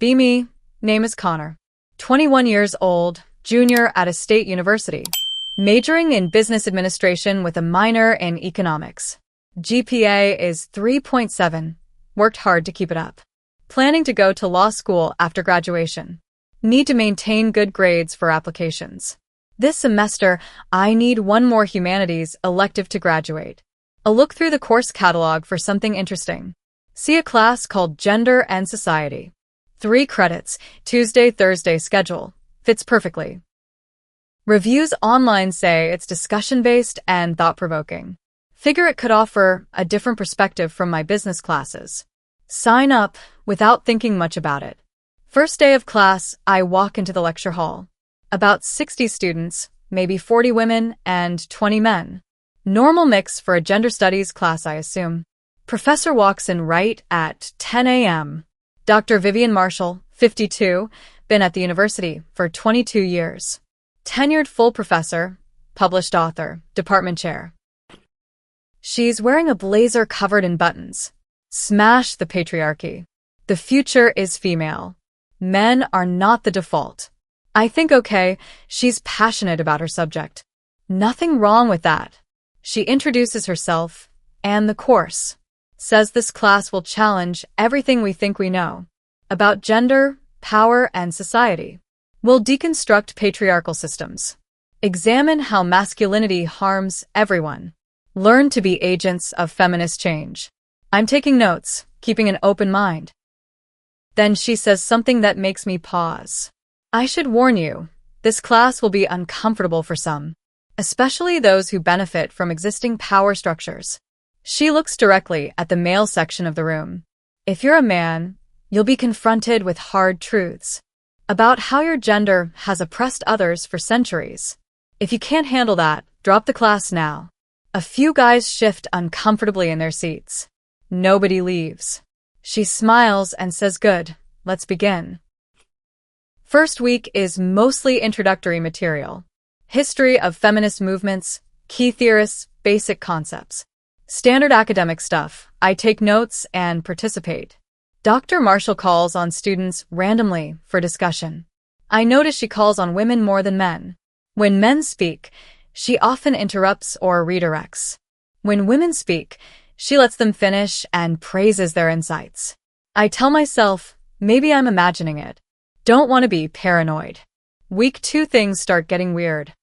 Be me. Name is Connor. 21 years old, junior at a state university. Majoring in business administration with a minor in economics. GPA is 3.7. Worked hard to keep it up. Planning to go to law school after graduation. Need to maintain good grades for applications. This semester, I need one more humanities elective to graduate. A look through the course catalog for something interesting. See a class called Gender and Society. 3 credits, Tuesday-Thursday schedule. Fits perfectly. Reviews online say it's discussion-based and thought-provoking. Figure it could offer a different perspective from my business classes. Sign up without thinking much about it. First day of class, I walk into the lecture hall. About 60 students, maybe 40 women and 20 men. Normal mix for a gender studies class, I assume. Professor walks in right at 10 a.m. Dr. Vivian Marshall, 52, been at the university for 22 years. Tenured full professor, published author, department chair. She's wearing a blazer covered in buttons. Smash the patriarchy. The future is female. Men are not the default. I think okay, she's passionate about her subject. Nothing wrong with that. She introduces herself and the course. Says this class will challenge everything we think we know about gender, power, and society. We'll deconstruct patriarchal systems. Examine how masculinity harms everyone. Learn to be agents of feminist change. I'm taking notes, keeping an open mind. Then she says something that makes me pause. I should warn you, this class will be uncomfortable for some, especially those who benefit from existing power structures. She looks directly at the male section of the room. If you're a man, you'll be confronted with hard truths about how your gender has oppressed others for centuries. If you can't handle that, drop the class now. A few guys shift uncomfortably in their seats. Nobody leaves. She smiles and says, "Good, let's begin." First week is mostly introductory material. History of feminist movements, key theorists, basic concepts. Standard academic stuff. I take notes and participate. Dr. Marshall calls on students randomly for discussion. I notice she calls on women more than men. When men speak, she often interrupts or redirects. When women speak, she lets them finish and praises their insights. I tell myself, maybe I'm imagining it. Don't want to be paranoid. Week 2 things start getting weird.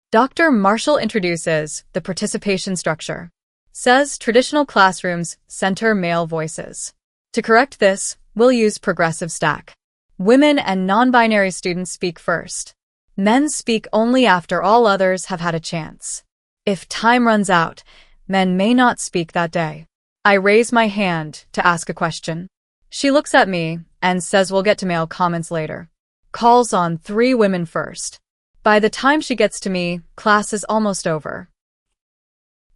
Dr. Marshall introduces the participation structure. Says traditional classrooms center male voices. To correct this, we'll use progressive stack. Women and non-binary students speak first. Men speak only after all others have had a chance. If time runs out, men may not speak that day. I raise my hand to ask a question. She looks at me and says we'll get to male comments later. Calls on 3 women first. By the time she gets to me, class is almost over.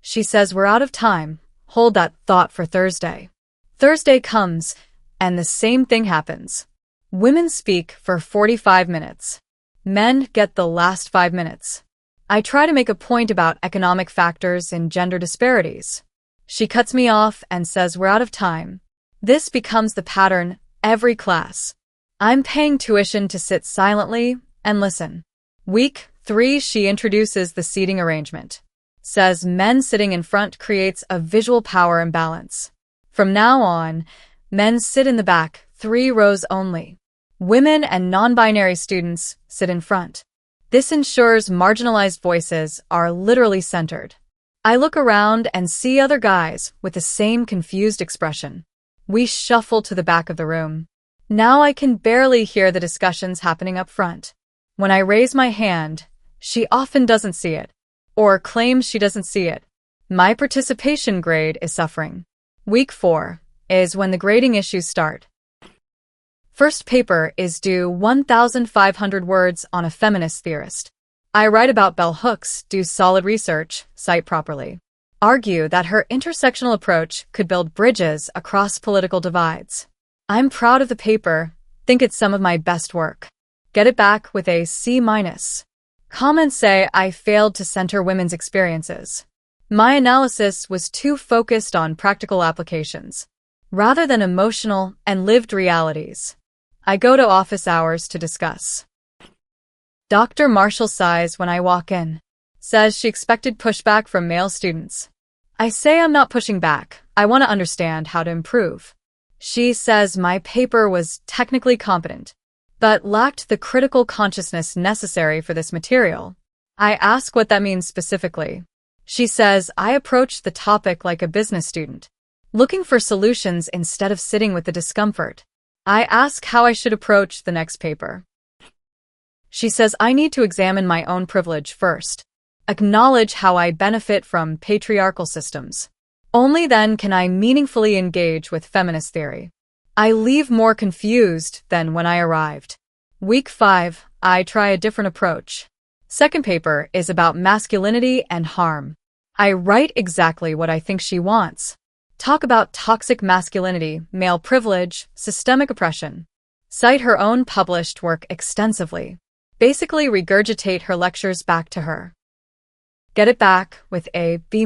She says we're out of time. Hold that thought for Thursday. Thursday comes, and the same thing happens. Women speak for 45 minutes. Men get the last 5 minutes. I try to make a point about economic factors and gender disparities. She cuts me off and says we're out of time. This becomes the pattern every class. I'm paying tuition to sit silently and listen. Week 3, she introduces the seating arrangement. Says men sitting in front creates a visual power imbalance. From now on, men sit in the back, 3 rows only. Women and non-binary students sit in front. This ensures marginalized voices are literally centered. I look around and see other guys with the same confused expression. We shuffle to the back of the room. Now I can barely hear the discussions happening up front. When I raise my hand, she often doesn't see it, or claims she doesn't see it. My participation grade is suffering. Week 4 is when the grading issues start. First paper is due 1,500 words on a feminist theorist. I write about bell hooks, do solid research, cite properly. Argue that her intersectional approach could build bridges across political divides. I'm proud of the paper, think it's some of my best work. Get it back with a C-. Comments say I failed to center women's experiences. My analysis was too focused on practical applications, rather than emotional and lived realities. I go to office hours to discuss. Dr. Marshall sighs when I walk in. Says she expected pushback from male students. I say I'm not pushing back. I want to understand how to improve. She says my paper was technically competent, but lacked the critical consciousness necessary for this material. I ask what that means specifically. She says I approached the topic like a business student, looking for solutions instead of sitting with the discomfort. I ask how I should approach the next paper. She says I need to examine my own privilege first, acknowledge how I benefit from patriarchal systems. Only then can I meaningfully engage with feminist theory. I leave more confused than when I arrived. Week 5, I try a different approach. Second paper is about masculinity and harm. I write exactly what I think she wants. Talk about toxic masculinity, male privilege, systemic oppression. Cite her own published work extensively. Basically regurgitate her lectures back to her. Get it back with a B-.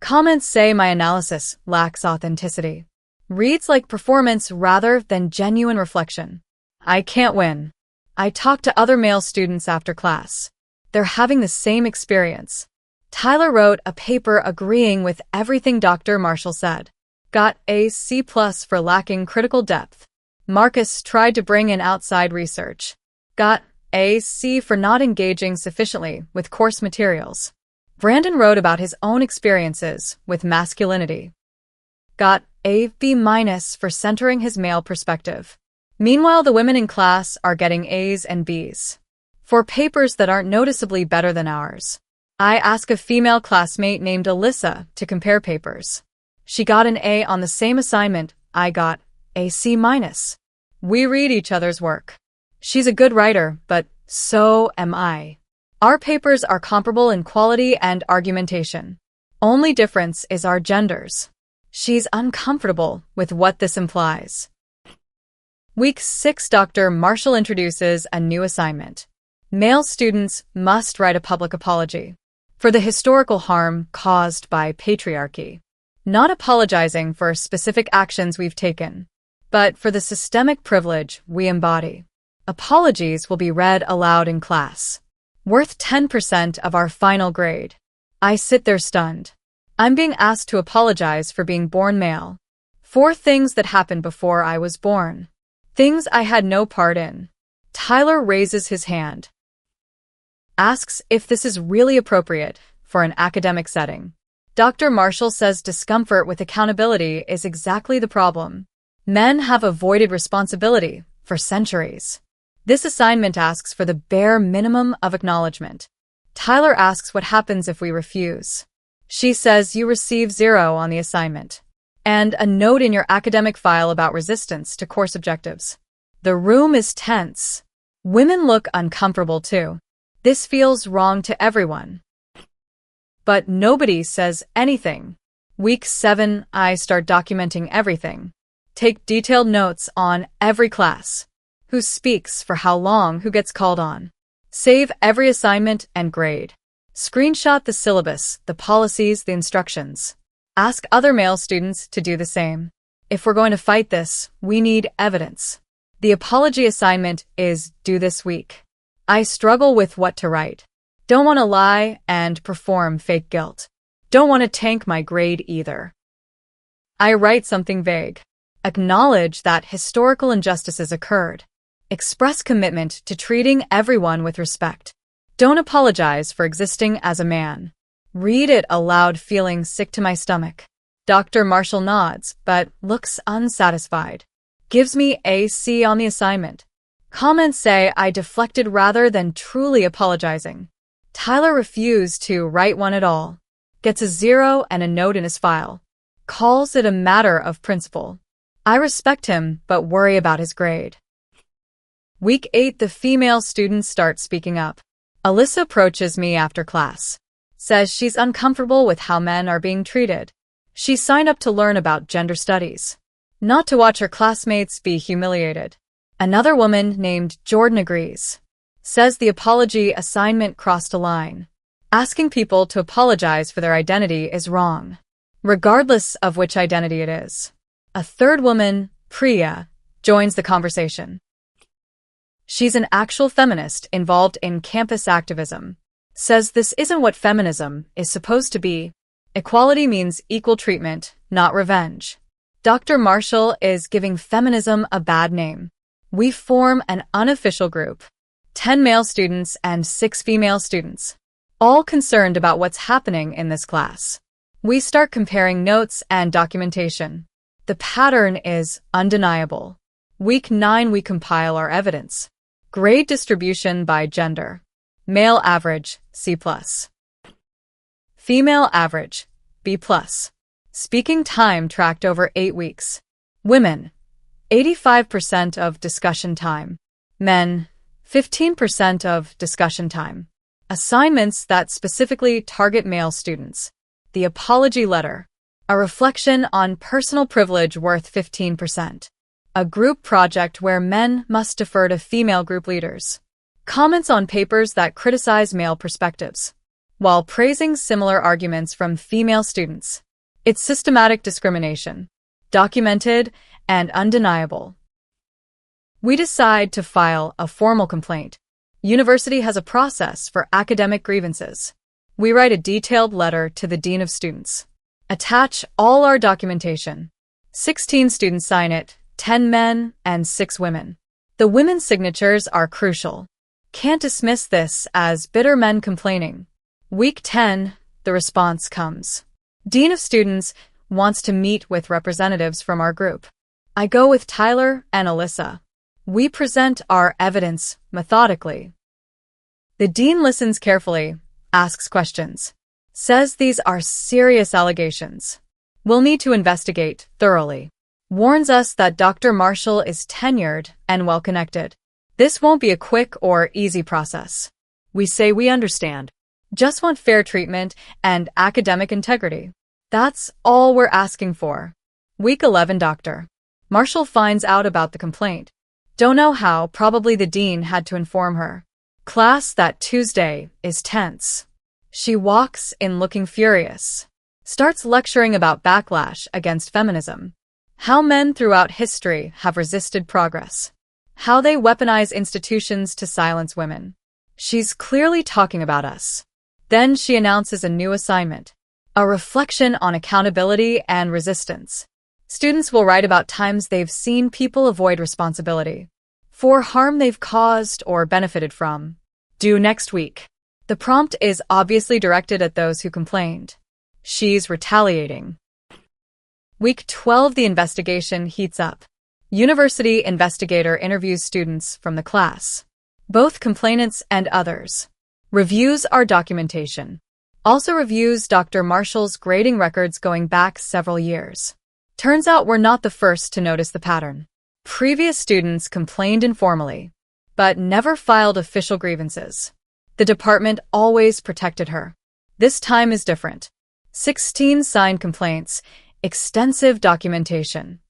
Comments say my analysis lacks authenticity. Reads like performance rather than genuine reflection. I can't win. I talk to other male students after class. They're having the same experience. Tyler wrote a paper agreeing with everything Dr. Marshall said. Got a C+ for lacking critical depth. Marcus tried to bring in outside research. Got a C for not engaging sufficiently with course materials. Brandon wrote about his own experiences with masculinity. Got a B- for centering his male perspective. Meanwhile, the women in class are getting A's and B's for papers that aren't noticeably better than ours. I ask a female classmate named Alyssa to compare papers. She got an A on the same assignment. I got a C-. We read each other's work. She's a good writer, but so am I. Our papers are comparable in quality and argumentation. Only difference is our genders. She's uncomfortable with what this implies. Week 6, Dr. Marshall introduces a new assignment. Male students must write a public apology for the historical harm caused by patriarchy. Not apologizing for specific actions we've taken, but for the systemic privilege we embody. Apologies will be read aloud in class. Worth 10% of our final grade. I sit there stunned. I'm being asked to apologize for being born male. 4 things that happened before I was born. Things I had no part in. Tyler raises his hand. Asks if this is really appropriate for an academic setting. Dr. Marshall says discomfort with accountability is exactly the problem. Men have avoided responsibility for centuries. This assignment asks for the bare minimum of acknowledgement. Tyler asks what happens if we refuse. She says you receive 0 on the assignment, and a note in your academic file about resistance to course objectives. The room is tense. Women look uncomfortable too. This feels wrong to everyone. But nobody says anything. Week 7, I start documenting everything. Take detailed notes on every class. Who speaks for how long, who gets called on. Save every assignment and grade. Screenshot the syllabus, the policies, the instructions. Ask other male students to do the same. If we're going to fight this, we need evidence. The apology assignment is due this week. I struggle with what to write. Don't want to lie and perform fake guilt. Don't want to tank my grade either. I write something vague. Acknowledge that historical injustices occurred. Express commitment to treating everyone with respect. Don't apologize for existing as a man. Read it aloud, feeling sick to my stomach. Dr. Marshall nods, but looks unsatisfied. Gives me a C on the assignment. Comments say I deflected rather than truly apologizing. Tyler refused to write one at all. Gets a 0 and a note in his file. Calls it a matter of principle. I respect him, but worry about his grade. Week 8, the female students start speaking up. Alyssa approaches me after class. Says she's uncomfortable with how men are being treated. She signed up to learn about gender studies, not to watch her classmates be humiliated. Another woman named Jordan agrees. Says the apology assignment crossed a line. Asking people to apologize for their identity is wrong, regardless of which identity it is. A third woman, Priya, joins the conversation. She's an actual feminist involved in campus activism. Says this isn't what feminism is supposed to be. Equality means equal treatment, not revenge. Dr. Marshall is giving feminism a bad name. We form an unofficial group. 10 male students and 6 female students. All concerned about what's happening in this class. We start comparing notes and documentation. The pattern is undeniable. Week 9 we compile our evidence. Grade distribution by gender. Male average, C+. Female average, B+. Speaking time tracked over 8 weeks. Women, 85% of discussion time. Men, 15% of discussion time. Assignments that specifically target male students. The apology letter. A reflection on personal privilege worth 15%. A group project where men must defer to female group leaders. Comments on papers that criticize male perspectives, while praising similar arguments from female students. It's systematic discrimination, documented and undeniable. We decide to file a formal complaint. University has a process for academic grievances. We write a detailed letter to the Dean of Students. Attach all our documentation. 16 students sign it, 10 men and 6 women. The women's signatures are crucial. Can't dismiss this as bitter men complaining. Week 10, the response comes. Dean of Students wants to meet with representatives from our group. I go with Tyler and Alyssa. We present our evidence methodically. The dean listens carefully, asks questions, says these are serious allegations. We'll need to investigate thoroughly. Warns us that Dr. Marshall is tenured and well-connected. This won't be a quick or easy process. We say we understand. Just want fair treatment and academic integrity. That's all we're asking for. Week 11 Dr. Marshall finds out about the complaint. Don't know how, probably the dean had to inform her. Class that Tuesday is tense. She walks in looking furious. Starts lecturing about backlash against feminism. How men throughout history have resisted progress. How they weaponize institutions to silence women. She's clearly talking about us. Then she announces a new assignment. A reflection on accountability and resistance. Students will write about times they've seen people avoid responsibility for harm they've caused or benefited from. Due next week. The prompt is obviously directed at those who complained. She's retaliating. Week 12 the investigation heats up. University investigator interviews students from the class. Both complainants and others. Reviews our documentation. Also reviews Dr. Marshall's grading records going back several years. Turns out we're not the first to notice the pattern. Previous students complained informally, but never filed official grievances. The department always protected her. This time is different. 16 signed complaints, extensive documentation.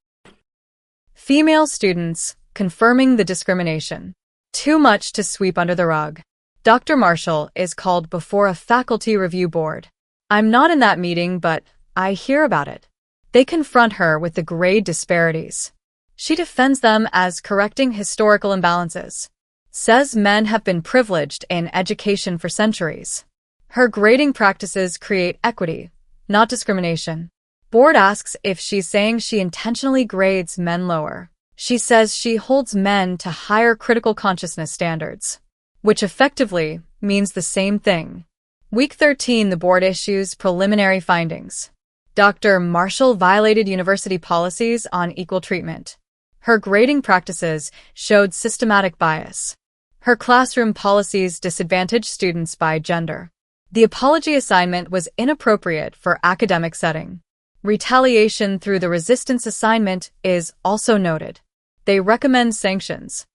Female students confirming the discrimination. Too much to sweep under the rug. Dr. Marshall is called before a faculty review board. I'm not in that meeting, but I hear about it. They confront her with the grade disparities. She defends them as correcting historical imbalances. Says men have been privileged in education for centuries. Her grading practices create equity, not discrimination. Board asks if she's saying she intentionally grades men lower. She says she holds men to higher critical consciousness standards, which effectively means the same thing. Week 13, the board issues preliminary findings. Dr. Marshall violated university policies on equal treatment. Her grading practices showed systematic bias. Her classroom policies disadvantaged students by gender. The apology assignment was inappropriate for academic setting. Retaliation through the resistance assignment is also noted. They recommend sanctions.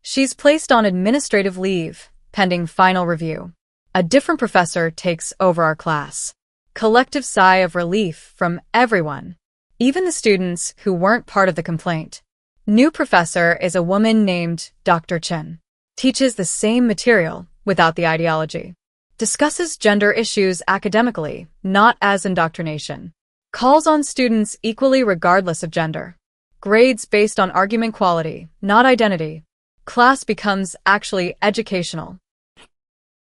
She's placed on administrative leave, pending final review. A different professor takes over our class. Collective sigh of relief from everyone, even the students who weren't part of the complaint. New professor is a woman named Dr. Chen. Teaches the same material without the ideology. Discusses gender issues academically, not as indoctrination. Calls on students equally regardless of gender. Grades based on argument quality, not identity. Class becomes actually educational.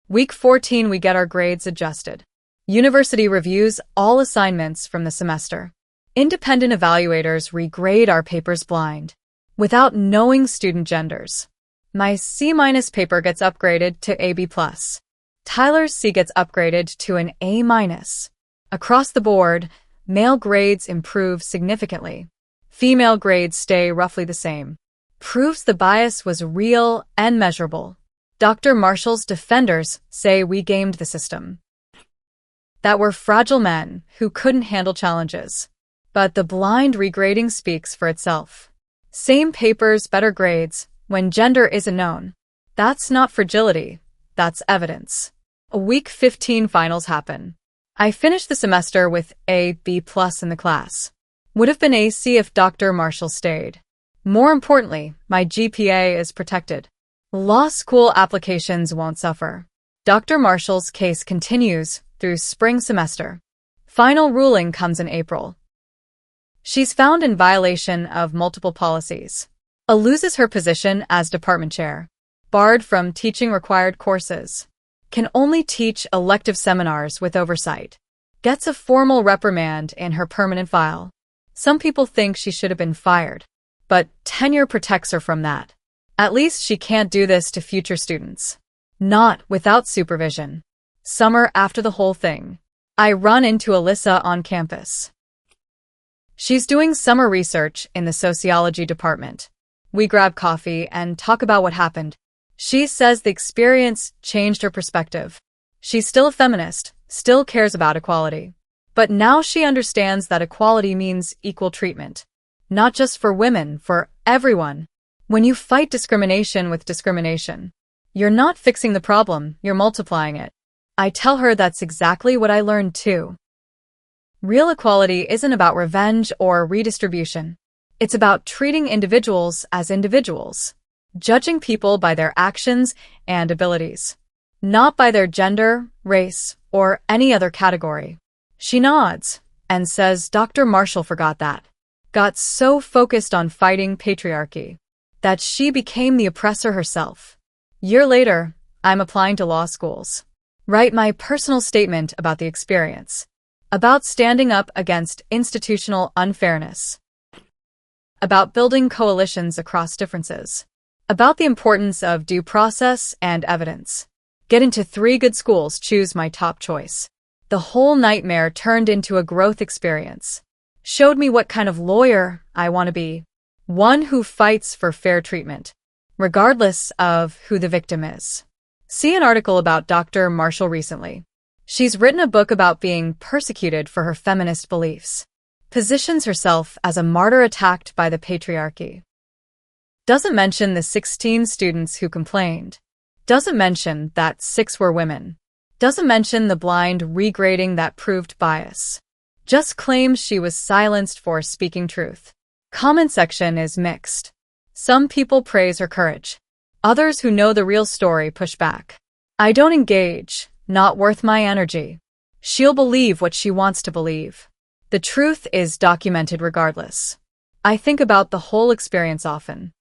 Week 14, we get our grades adjusted. University reviews all assignments from the semester. Independent evaluators regrade our papers blind, without knowing student genders. My C- paper gets upgraded to AB+. Tyler's C gets upgraded to an A-. Across the board, male grades improve significantly. Female grades stay roughly the same. Proves the bias was real and measurable. Dr. Marshall's defenders say we gamed the system. That we're fragile men who couldn't handle challenges. But the blind regrading speaks for itself. Same papers, better grades, when gender isn't known. That's not fragility, that's evidence. Week 15 finals happen. I finished the semester with a B+ in the class. Would have been a C if Dr. Marshall stayed. More importantly, my GPA is protected. Law school applications won't suffer. Dr. Marshall's case continues through spring semester. Final ruling comes in April. She's found in violation of multiple policies. Loses her position as department chair. Barred from teaching required courses. Can only teach elective seminars with oversight. Gets a formal reprimand in her permanent file. Some people think she should have been fired, but tenure protects her from that. At least she can't do this to future students. Not without supervision. Summer after the whole thing, I run into Alyssa on campus. She's doing summer research in the sociology department. We grab coffee and talk about what happened. She says the experience changed her perspective. She's still a feminist, still cares about equality. But now she understands that equality means equal treatment. Not just for women, for everyone. When you fight discrimination with discrimination, you're not fixing the problem, you're multiplying it. I tell her that's exactly what I learned too. Real equality isn't about revenge or redistribution. It's about treating individuals as individuals. Judging people by their actions and abilities. Not by their gender, race, or any other category. She nods and says Dr. Marshall forgot that. Got so focused on fighting patriarchy that she became the oppressor herself. Year later, I'm applying to law schools. Write my personal statement about the experience. About standing up against institutional unfairness. About building coalitions across differences. About the importance of due process and evidence. Get into 3 good schools, choose my top choice. The whole nightmare turned into a growth experience. Showed me what kind of lawyer I want to be. One who fights for fair treatment, regardless of who the victim is. See an article about Dr. Marshall recently. She's written a book about being persecuted for her feminist beliefs. Positions herself as a martyr attacked by the patriarchy. Doesn't mention the 16 students who complained. Doesn't mention that 6 were women. Doesn't mention the blind regrading that proved bias. Just claims she was silenced for speaking truth. Comment section is mixed. Some people praise her courage. Others who know the real story push back. I don't engage, not worth my energy. She'll believe what she wants to believe. The truth is documented regardless. I think about the whole experience often.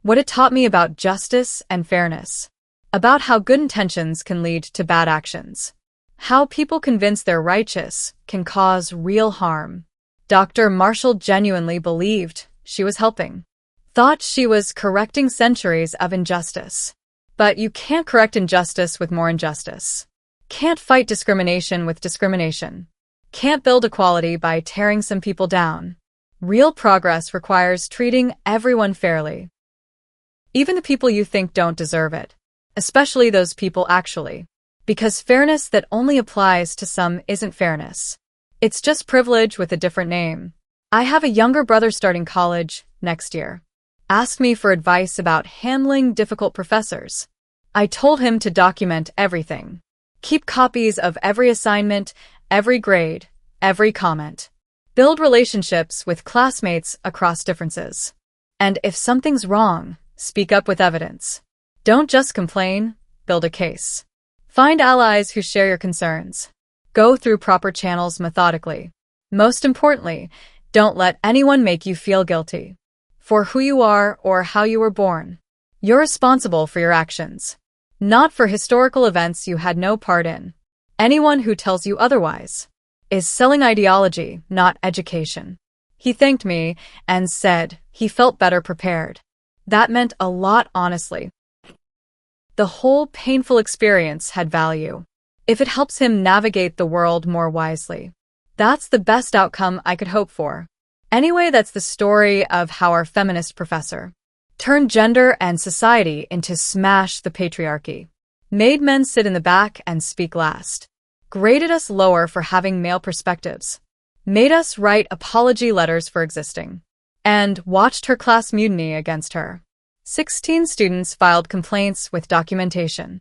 What it taught me about justice and fairness. About how good intentions can lead to bad actions. How people convinced they're righteous can cause real harm. Dr. Marshall genuinely believed she was helping. Thought she was correcting centuries of injustice. But you can't correct injustice with more injustice. Can't fight discrimination with discrimination. Can't build equality by tearing some people down. Real progress requires treating everyone fairly. Even the people you think don't deserve it. Especially those people actually. Because fairness that only applies to some isn't fairness. It's just privilege with a different name. I have a younger brother starting college next year. Asked me for advice about handling difficult professors. I told him to document everything. Keep copies of every assignment, every grade, every comment. Build relationships with classmates across differences. And if something's wrong, speak up with evidence. Don't just complain, build a case. Find allies who share your concerns. Go through proper channels methodically. Most importantly, Don't let anyone make you feel guilty for who you are or how you were born. You're responsible for your actions, not for historical events you had no part in. Anyone who tells you otherwise is selling ideology, not education. He thanked me and said he felt better prepared. That meant a lot, honestly. The whole painful experience had value. If it helps him navigate the world more wisely, that's the best outcome I could hope for. Anyway, that's the story of how our feminist professor turned gender and society into smash the patriarchy, made men sit in the back and speak last, graded us lower for having male perspectives, made us write apology letters for existing, and watched her class mutiny against her. 16 students filed complaints with documentation.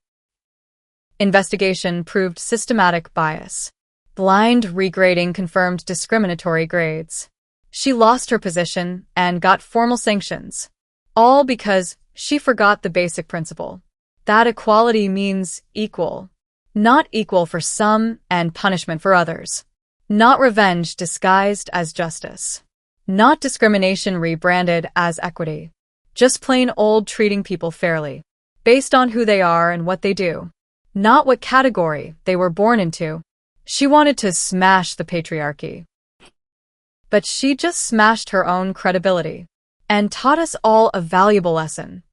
Investigation proved systematic bias. Blind regrading confirmed discriminatory grades. She lost her position and got formal sanctions, all because she forgot the basic principle that equality means equal, not equal for some and punishment for others, not revenge disguised as justice, not discrimination rebranded as equity, just plain old treating people fairly, based on who they are and what they do, not what category they were born into. She wanted to smash the patriarchy, but she just smashed her own credibility and taught us all a valuable lesson.